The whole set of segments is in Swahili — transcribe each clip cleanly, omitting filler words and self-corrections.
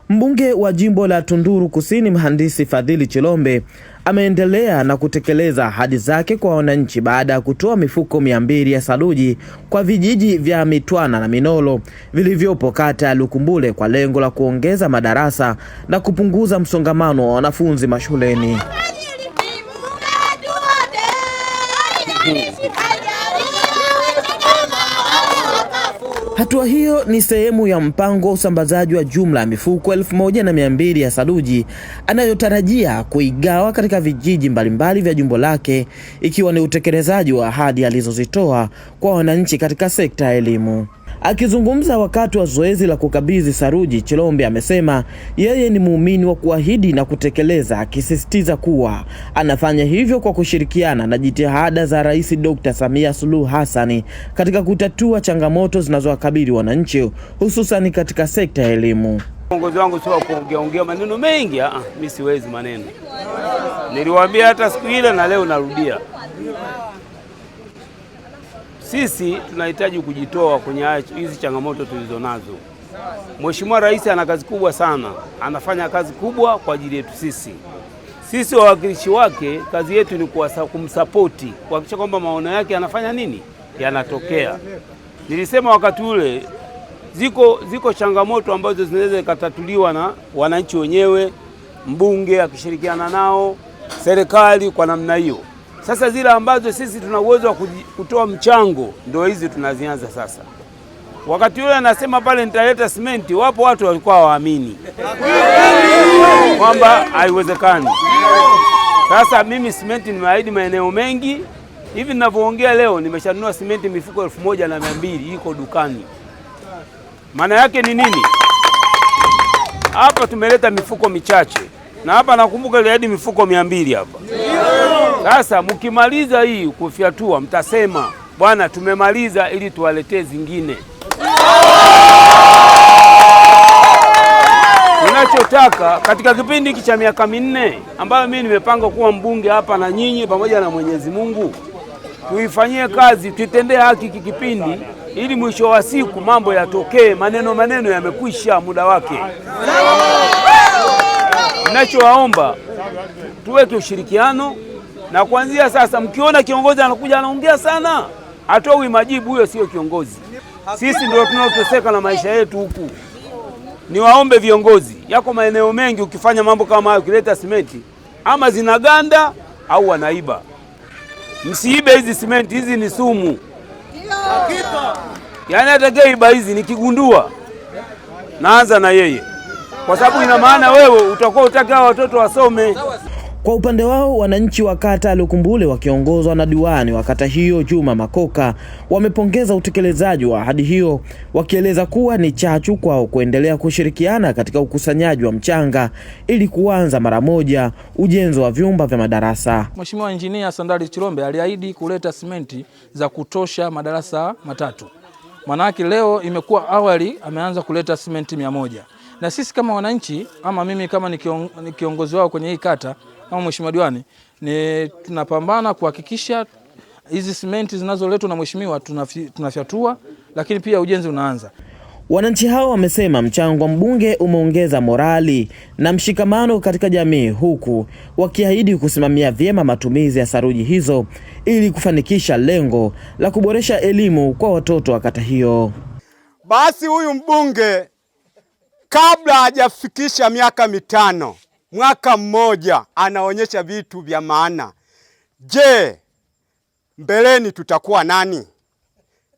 Mbunge wa jimbo la Tunduru Kusini Mhandisi Fadhili Chilombe ameendelea na kutekeleza ahadi zake kwa wananchi baada ya kutoa mifuko 200 ya saruji kwa vijiji vya Mitwana na Minolo vilivyopo kata ya Lukumbule kwa lengo la kuongeza madarasa na kupunguza msongamano wa wanafunzi mashuleni. Hatua hiyo ni sehemu ya mpango wa usambazaji wa jumla ya mifuko 1200 ya saruji anayotarajia kuigawa katika vijiji mbalimbali vya jimbo lake, ikiwa ni utekelezaji wa ahadi alizozitoa kwa wananchi katika sekta ya elimu. Akizungumza wakati wa zoezi la kukabidhi saruji, Chilombe amesema yeye ni muumini wa kuahidi na kutekeleza, akisisitiza kuwa anafanya hivyo kwa kushirikiana na jitihada za Rais Dr. Samia Suluhu Hassan katika kutatua changamoto zinazowakabili wananchi, hususan katika sekta ya elimu. Uongozi wangu sio kuongea maneno mengi, mimi siwezi maneno. Niliwaambia hata siku ile na leo narudia. Sisi tunahitaji kujitoa kwenye hizi changamoto tulizonazo. Mheshimiwa Rais ana kazi kubwa sana, anafanya kazi kubwa kwa ajili yetu sisi. Sisi wawakilishi wake, kazi yetu ni kumsapoti, kuhakikisha kwamba maono yake yanafanya nini? Yanatokea. Nilisema wakati ule ziko changamoto ambazo zinaweza kutatuliwa na wananchi wenyewe, mbunge akishirikiana nao, serikali kwa namna hiyo. Sasa zile ambazo sisi tuna uwezo wa kutoa mchango ndio hizi tunazianza sasa. Wakati yule anasema pale nitaleta simenti, wapo watu walikuwa hawaamini kwamba haiwezekani. Sasa mimi simenti nimeahidi maeneo mengi. Hivi ninavyoongea leo nimeshanunua simenti mifuko 1200 iko dukani. Maana yake ni nini? Hapa tumeleta mifuko michache. Na hapa nakumbuka ile hadi mifuko 200 hapa. Sasa mkimaliza hii kufyatua mtasema bwana tumemaliza ili tuwaletee zingine. Ninachotaka katika kipindi hiki cha miaka 4 ambayo mimi nimepanga kuwa mbunge hapa na nyinyi pamoja na Mwenyezi Mungu, tuifanyie kazi, tutendee haki hiki kipindi ili mwisho wa siku mambo yatokee. Maneno yamekwisha muda wake. Ninachowaomba tuweke ushirikiano, na kuanzia sasa mkiona kiongozi anakuja anaongea sana, atoi majibu, huyo sio kiongozi. Sisi ndio tunaoteseka na maisha yetu huku. Niwaombe viongozi, yako maeneo mengi ukifanya mambo kama hayo, ukileta simenti ama zinaganda au wanaiba. Msiibe hizi simenti, hizi ni sumu. Yaani atakayeiba hizi nikigundua naanza na yeye, kwa sababu ina maana wewe utakuwa utaka watoto wasome. Kwa upande wao, wananchi wa kata ya Lukumbule wakiongozwa na diwani wa kata hiyo Juma Makoka wamepongeza utekelezaji wa ahadi hiyo, wakieleza kuwa ni chachu kwao kuendelea kushirikiana katika ukusanyaji wa mchanga ili kuanza mara moja ujenzi wa vyumba vya madarasa. Mheshimiwa Injinia Sandali Chilombe aliahidi kuleta simenti za kutosha madarasa 3. Manake leo imekuwa awali ameanza kuleta simenti 100. Na sisi kama wananchi ama mimi kama ni kiongozi wao kwenye hii kata kama mheshimiwa diwani, tunapambana kuhakikisha hizi simenti zinazoletwa na mheshimiwa tunafyatua, lakini pia ujenzi unaanza. Wananchi hao wamesema mchango wa mbunge umeongeza morali na mshikamano katika jamii, huku wakiahidi kusimamia vyema matumizi ya saruji hizo ili kufanikisha lengo la kuboresha elimu kwa watoto wa kata hiyo. Basi huyu mbunge kabla hajafikisha miaka 5, mwaka mmoja anaonyesha vitu vya maana. Je, mbeleni tutakuwa nani?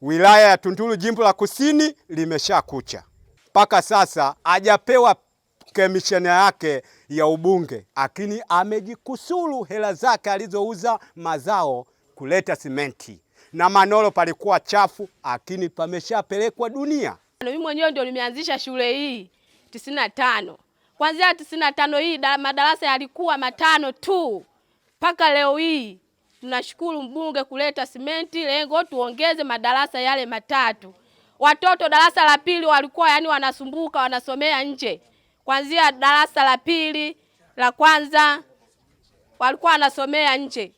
Wilaya ya Tunduru jimbo la Kusini limesha kucha. Mpaka sasa hajapewa komisheni yake ya ubunge, lakini amejikusuru hela zake alizouza mazao kuleta simenti. Na Manolo palikuwa chafu, lakini pameshapelekwa dunia. Mimi mwenyewe ndio nimeanzisha shule hii 95. Kuanzia 95 hii madarasa yalikuwa 5 tu. Paka leo hii tunashukuru mbunge kuleta simenti, lengo tuongeze madarasa yale 3. Watoto darasa la 2 walikuwa wanasumbuka, wanasomea nje. Kuanzia darasa la 2, la kwanza walikuwa wanasomea nje.